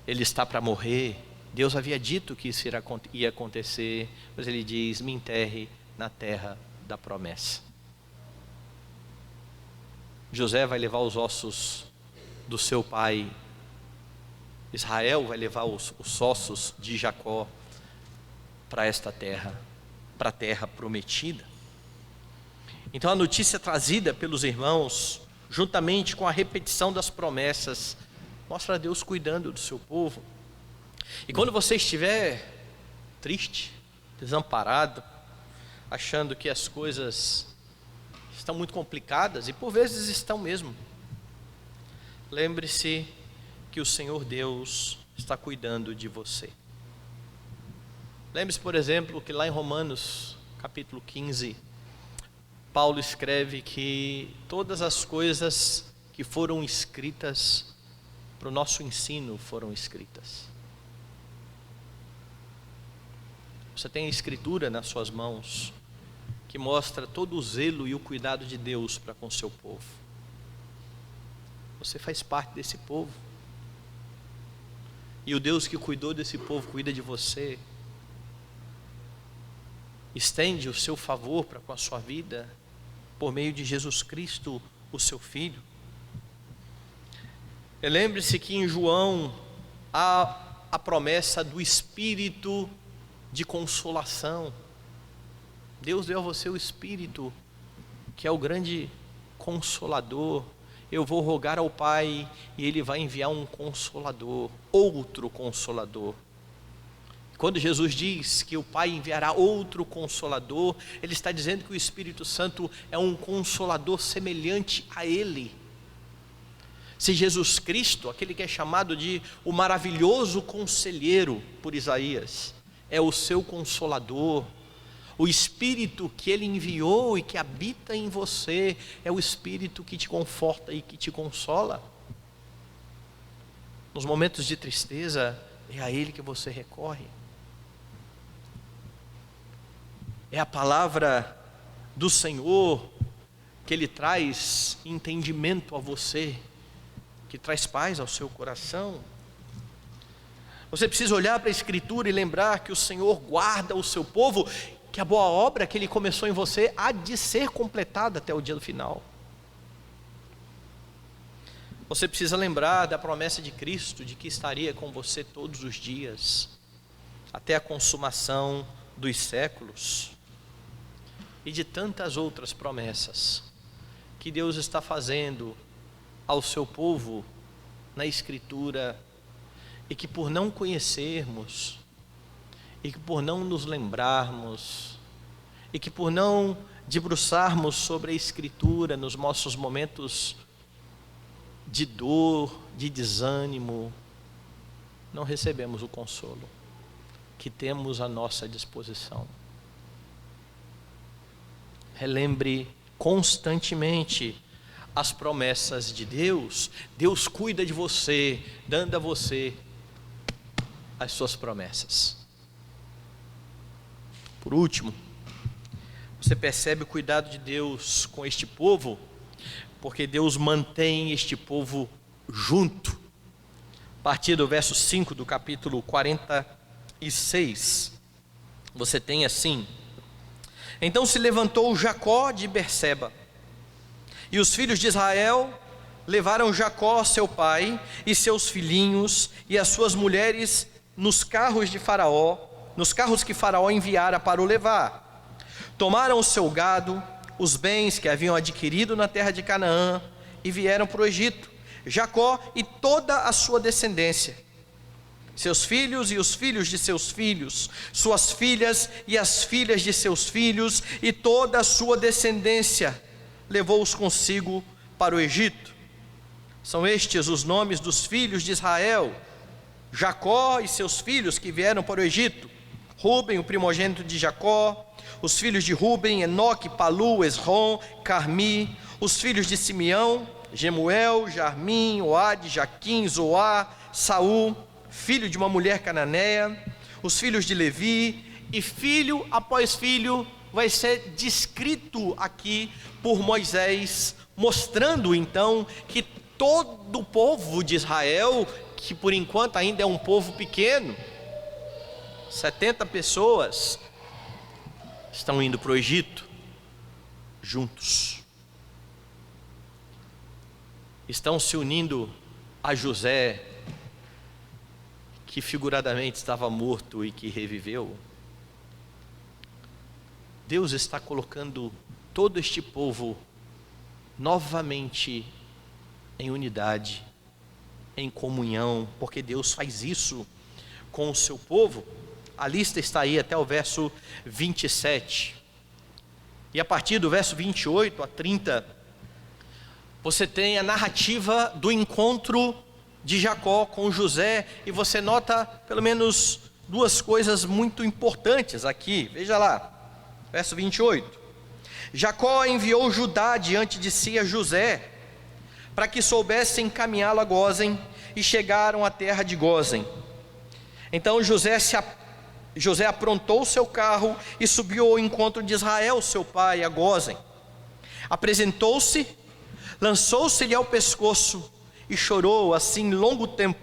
Ele está para morrer. Deus havia dito que isso ia acontecer, mas ele diz: me enterre na terra da promessa. José vai levar os ossos do seu pai, Israel vai levar os ossos de Jacó para esta terra, para a terra prometida. Então a notícia trazida pelos irmãos, juntamente com a repetição das promessas, mostra Deus cuidando do seu povo. E quando você estiver triste, desamparado, achando que as coisas estão muito complicadas, e por vezes estão mesmo, lembre-se que o Senhor Deus está cuidando de você. Lembre-se, por exemplo, que lá em Romanos, capítulo 15, Paulo escreve que todas as coisas que foram escritas para o nosso ensino foram escritas. Você tem a escritura nas suas mãos, que mostra todo o zelo e o cuidado de Deus para com o seu povo. Você faz parte desse povo. E o Deus que cuidou desse povo cuida de você. Estende o seu favor para com a sua vida por meio de Jesus Cristo, o seu Filho. E lembre-se que em João há a promessa do Espírito de consolação. Deus deu a você o Espírito, que é o grande Consolador. Eu vou rogar ao Pai e Ele vai enviar um Consolador, outro Consolador. Quando Jesus diz que o Pai enviará outro Consolador, Ele está dizendo que o Espírito Santo é um Consolador semelhante a Ele. Se Jesus Cristo, aquele que é chamado de o maravilhoso Conselheiro por Isaías, é o seu Consolador, o Espírito que Ele enviou e que habita em você é o Espírito que te conforta e que te consola. Nos momentos de tristeza, é a Ele que você recorre. É a palavra do Senhor que Ele traz entendimento a você, que traz paz ao seu coração. Você precisa olhar para a Escritura e lembrar que o Senhor guarda o seu povo, que a boa obra que Ele começou em você há de ser completada até o dia do final. Você precisa lembrar da promessa de Cristo, de que estaria com você todos os dias, até a consumação dos séculos, e de tantas outras promessas que Deus está fazendo ao seu povo na Escritura, e que por não conhecermos, e que por não nos lembrarmos, e que por não debruçarmos sobre a Escritura nos nossos momentos de dor, de desânimo, não recebemos o consolo que temos à nossa disposição. Relembre constantemente as promessas de Deus. Deus cuida de você, dando a você as suas promessas. Por último, você percebe o cuidado de Deus com este povo, porque Deus mantém este povo junto. A partir do verso 5 do capítulo 46, você tem assim: então se levantou Jacó de Berseba, e os filhos de Israel levaram Jacó, seu pai, e seus filhinhos, e as suas mulheres nos carros de Faraó, nos carros que Faraó enviara para o levar. Tomaram o seu gado, os bens que haviam adquirido na terra de Canaã, e vieram para o Egito, Jacó e toda a sua descendência, seus filhos e os filhos de seus filhos, suas filhas e as filhas de seus filhos, e toda a sua descendência, levou-os consigo para o Egito. São estes os nomes dos filhos de Israel: Jacó e seus filhos que vieram para o Egito: Ruben, o primogênito de Jacó; os filhos de Ruben, Enoque, Palu, Esrom, Carmi; os filhos de Simeão, Gemuel, Jarmim, Oade, Jaquim, Zoar, Saul, filho de uma mulher cananeia; os filhos de Levi, e filho após filho vai ser descrito aqui por Moisés, mostrando então que todo o povo de Israel, que por enquanto ainda é um povo pequeno, 70 pessoas, estão indo para o Egito juntos. Estão se unindo a José, que figuradamente estava morto e que reviveu. Deus está colocando todo este povo novamente em unidade, em comunhão, porque Deus faz isso com o seu povo. A lista está aí até o verso 27, e a partir do verso 28 a 30, você tem a narrativa do encontro de Jacó com José, e você nota pelo menos duas coisas muito importantes aqui. Veja lá, verso 28. Jacó enviou Judá diante de si a José, para que soubessem encaminhá-lo a Gósen, e chegaram à terra de Gósen. Então José aprontou o seu carro e subiu ao encontro de Israel, seu pai, a Gósen. Apresentou-se, lançou-se-lhe ao pescoço e chorou assim longo tempo.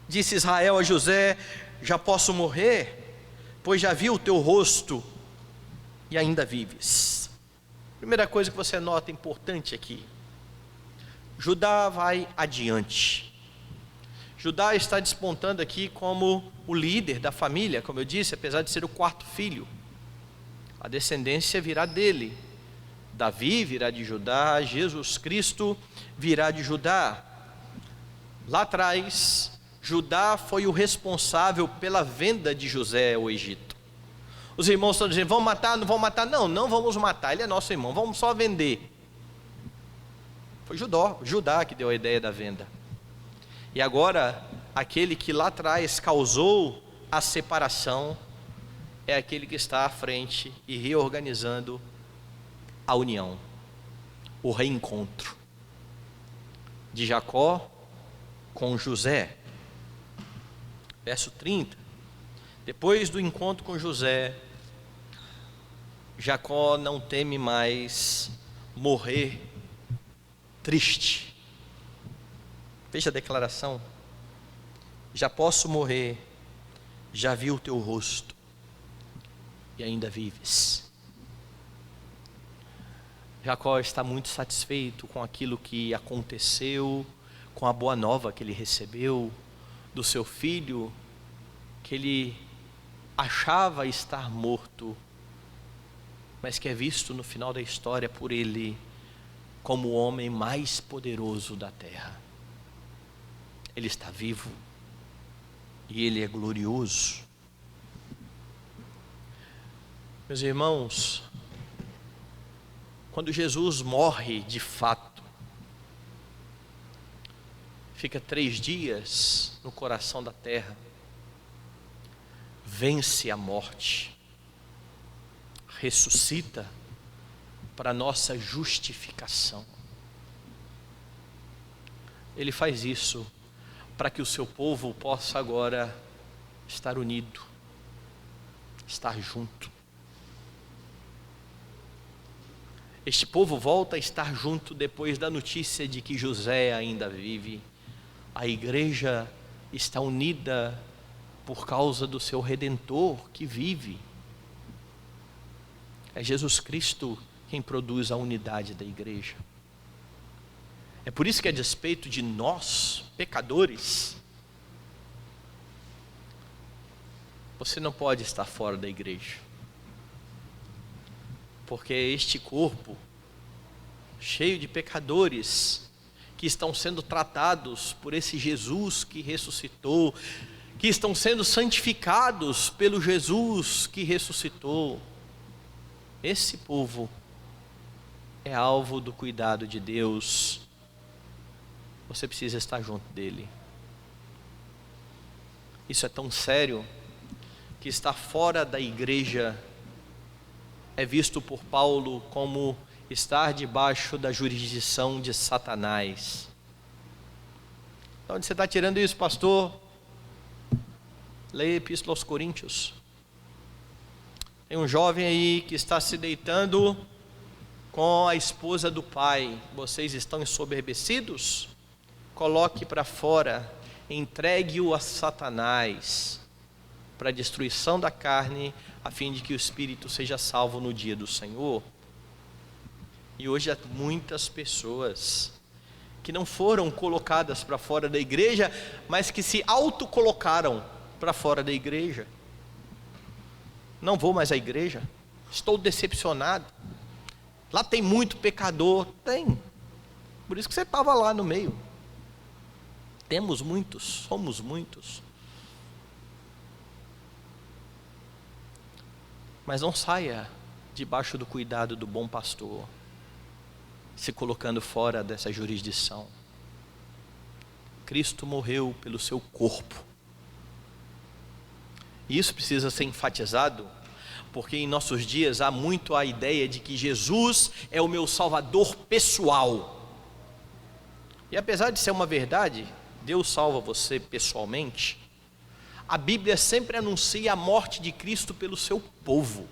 Disse Israel a José: já posso morrer, pois já vi o teu rosto e ainda vives. Primeira coisa que você nota importante aqui: Judá vai adiante. Judá está despontando aqui como o líder da família, como eu disse, apesar de ser o quarto filho. A descendência virá dele. Davi virá de Judá, Jesus Cristo virá de Judá. Lá atrás, Judá foi o responsável pela venda de José ao Egito. Os irmãos estão dizendo: vão matar, não vão matar? Não, não vamos matar, ele é nosso irmão, vamos só vender. Foi Judá que deu a ideia da venda. E agora, aquele que lá atrás causou a separação, é aquele que está à frente e reorganizando a união, o reencontro de Jacó com José. Verso 30, depois do encontro com José, Jacó não teme mais morrer triste. Veja a declaração: já posso morrer, já vi o teu rosto e ainda vives. Jacó está muito satisfeito com aquilo que aconteceu, com a boa nova que ele recebeu do seu filho, que ele achava estar morto, mas que é visto no final da história por ele como o homem mais poderoso da terra. Ele está vivo e ele é glorioso. Meus irmãos, quando Jesus morre de fato, fica 3 dias no coração da terra, vence a morte, ressuscita para nossa justificação. Ele faz isso para que o seu povo possa agora estar unido, estar junto. Este povo volta a estar junto depois da notícia de que José ainda vive. A igreja está unida por causa do seu Redentor que vive. É Jesus Cristo quem produz a unidade da igreja. É por isso que, a despeito de nós, pecadores, você não pode estar fora da igreja. Porque é este corpo, cheio de pecadores, que estão sendo tratados por esse Jesus que ressuscitou, que estão sendo santificados pelo Jesus que ressuscitou. Esse povo é alvo do cuidado de Deus. Você precisa estar junto dele. Isso é tão sério que estar fora da igreja é visto por Paulo como estar debaixo da jurisdição de Satanás. De onde você está tirando isso, pastor? Leia a Epístola aos Coríntios. Tem um jovem aí que está se deitando com a esposa do pai. Vocês estão ensoberbecidos? Coloque para fora, entregue-o a Satanás, para a destruição da carne, a fim de que o espírito seja salvo no dia do Senhor. E hoje há muitas pessoas que não foram colocadas para fora da igreja, mas que se autocolocaram para fora da igreja. Não vou mais à igreja, estou decepcionado. Lá tem muito pecador. Tem, por isso que você estava lá no meio. Temos muitos, somos muitos. Mas não saia debaixo do cuidado do bom pastor, se colocando fora dessa jurisdição. Cristo morreu pelo seu corpo. E isso precisa ser enfatizado, porque em nossos dias há muito a ideia de que Jesus é o meu salvador pessoal. E apesar de ser uma verdade, Deus salva você pessoalmente, a Bíblia sempre anuncia a morte de Cristo pelo seu povo.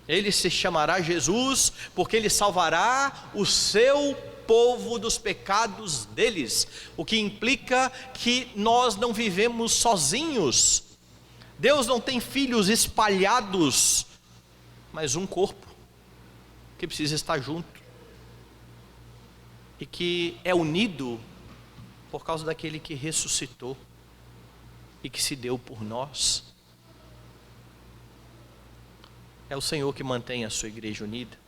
Ele se chamará Jesus porque ele salvará o seu povo dos pecados deles, o que implica que nós não vivemos sozinhos. Deus não tem filhos espalhados, mas um corpo que precisa estar junto e que é unido por causa daquele que ressuscitou e que se deu por nós. É o Senhor que mantém a sua igreja unida.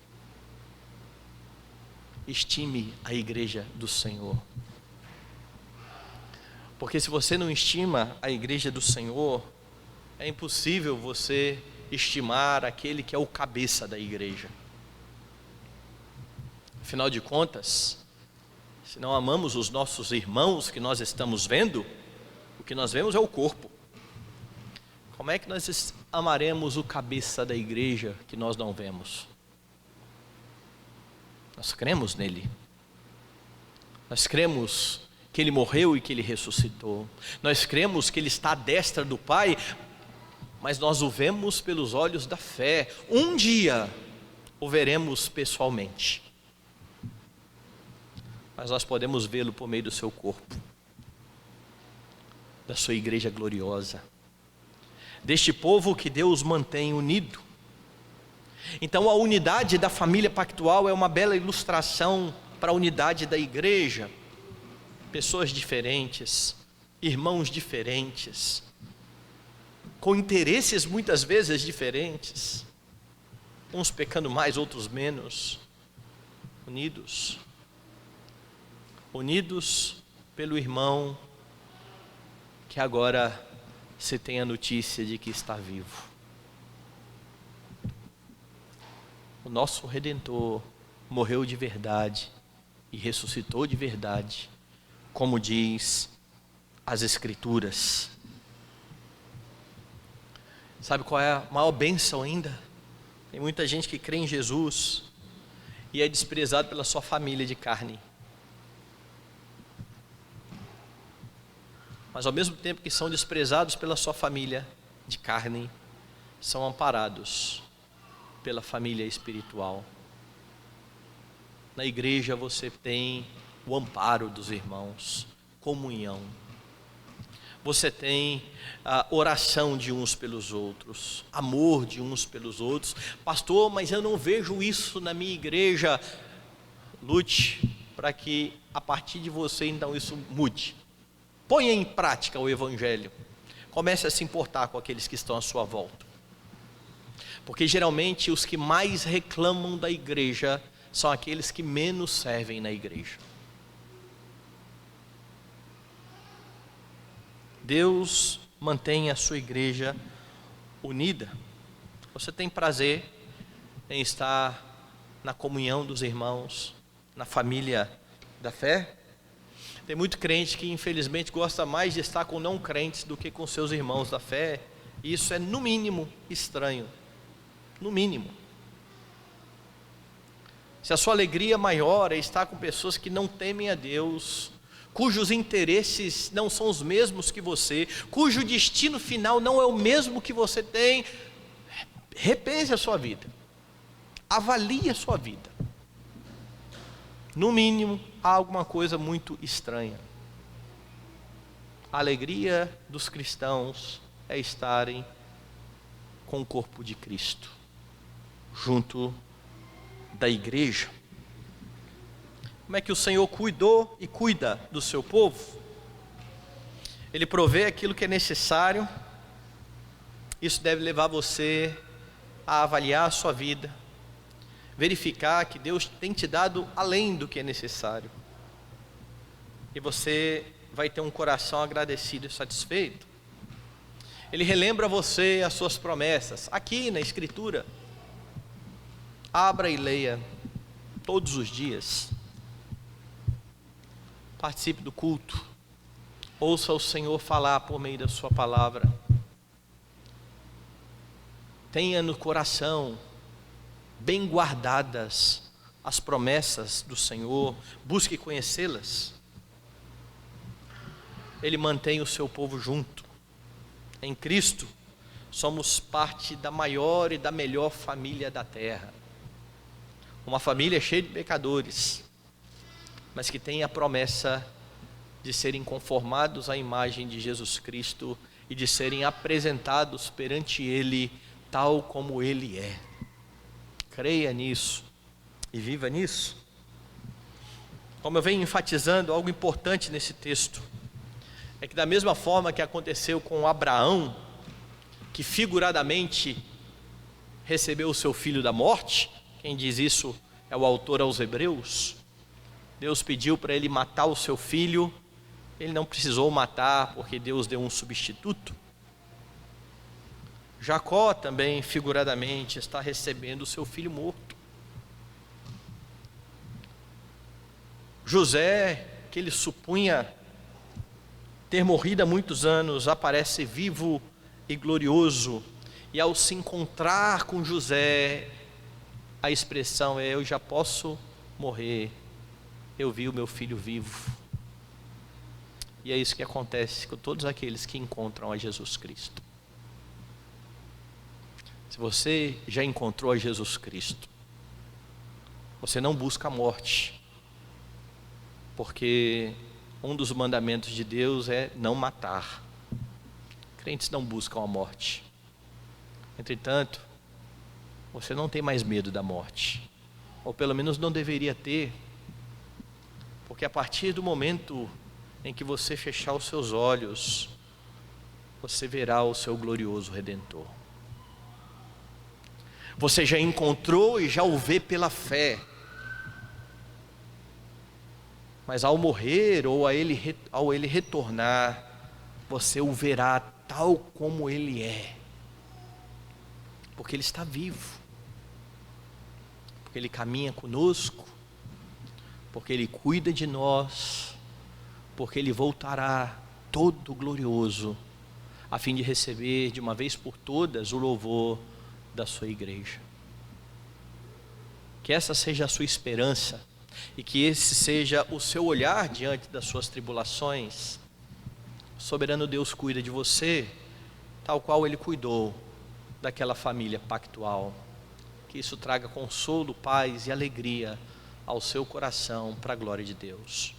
Estime a igreja do Senhor. Porque se você não estima a igreja do Senhor, é impossível você estimar aquele que é o cabeça da igreja. Afinal de contas, se não amamos os nossos irmãos que nós estamos vendo, o que nós vemos é o corpo. Como é que nós amaremos o cabeça da igreja que nós não vemos? Nós cremos nele. Nós cremos que ele morreu e que ele ressuscitou. Nós cremos que ele está à destra do Pai, mas nós o vemos pelos olhos da fé. Um dia o veremos pessoalmente, mas nós podemos vê-lo por meio do seu corpo, da sua igreja gloriosa, deste povo que Deus mantém unido. Então a unidade da família pactual é uma bela ilustração para a unidade da igreja. Pessoas diferentes, irmãos diferentes, com interesses muitas vezes diferentes, uns pecando mais, outros menos, unidos pelo irmão que agora se tem a notícia de que está vivo. O nosso Redentor morreu de verdade e ressuscitou de verdade, como diz as Escrituras. Sabe qual é a maior bênção ainda? Tem muita gente que crê em Jesus e é desprezado pela sua família de carne. Mas ao mesmo tempo que são desprezados pela sua família de carne, são amparados pela família espiritual. Na igreja você tem o amparo dos irmãos, comunhão. Você tem a oração de uns pelos outros, amor de uns pelos outros. Pastor, mas eu não vejo isso na minha igreja. Lute para que a partir de você então isso mude. Ponha em prática o evangelho. Comece a se importar com aqueles que estão à sua volta. Porque geralmente os que mais reclamam da igreja são aqueles que menos servem na igreja. Deus mantém a sua igreja unida. Você tem prazer em estar na comunhão dos irmãos, na família da fé? Tem muito crente que infelizmente gosta mais de estar com não crentes do que com seus irmãos da fé. E isso é no mínimo estranho. No mínimo. Se a sua alegria maior é estar com pessoas que não temem a Deus, cujos interesses não são os mesmos que você, cujo destino final não é o mesmo que você tem, repense a sua vida, avalie a sua vida. No mínimo, há alguma coisa muito estranha. A alegria dos cristãos é estarem com o corpo de Cristo, junto da igreja. Como é que o Senhor cuidou e cuida do seu povo? Ele provê aquilo que é necessário. Isso deve levar você a avaliar a sua vida, verificar que Deus tem te dado além do que é necessário, e você vai ter um coração agradecido e satisfeito. Ele relembra a você as suas promessas, aqui na Escritura. Abra e leia todos os dias. Participe do culto. Ouça o Senhor falar por meio da sua palavra. Tenha no coração bem guardadas as promessas do Senhor. Busque conhecê-las. Ele mantém o seu povo junto. Em Cristo, somos parte da maior e da melhor família da terra. Uma família cheia de pecadores, mas que têm a promessa de serem conformados à imagem de Jesus Cristo e de serem apresentados perante Ele tal como Ele é. Creia nisso e viva nisso. Como eu venho enfatizando, algo importante nesse texto é que, da mesma forma que aconteceu com Abraão, que figuradamente recebeu o seu filho da morte, quem diz isso é o autor aos Hebreus. Deus pediu para ele matar o seu filho, ele não precisou matar porque Deus deu um substituto. Jacó também figuradamente está recebendo o seu filho morto. José, que ele supunha ter morrido há muitos anos, aparece vivo e glorioso, e ao se encontrar com José, a expressão é: eu já posso morrer, eu vi o meu filho vivo. E é isso que acontece com todos aqueles que encontram a Jesus Cristo. Se você já encontrou a Jesus Cristo, você não busca a morte, porque um dos mandamentos de Deus é não matar. Crentes não buscam a morte. Entretanto, você não tem mais medo da morte, ou pelo menos não deveria ter, porque a partir do momento em que você fechar os seus olhos, você verá o seu glorioso Redentor. Você já encontrou e já o vê pela fé, mas ao morrer ou ao ele retornar, você o verá tal como ele é, porque ele está vivo, porque ele caminha conosco, porque ele cuida de nós, porque ele voltará todo glorioso, a fim de receber de uma vez por todas o louvor da sua igreja. Que essa seja a sua esperança, e que esse seja o seu olhar diante das suas tribulações. O soberano Deus cuida de você, tal qual Ele cuidou daquela família pactual. Que isso traga consolo, paz e alegria ao seu coração, para a glória de Deus.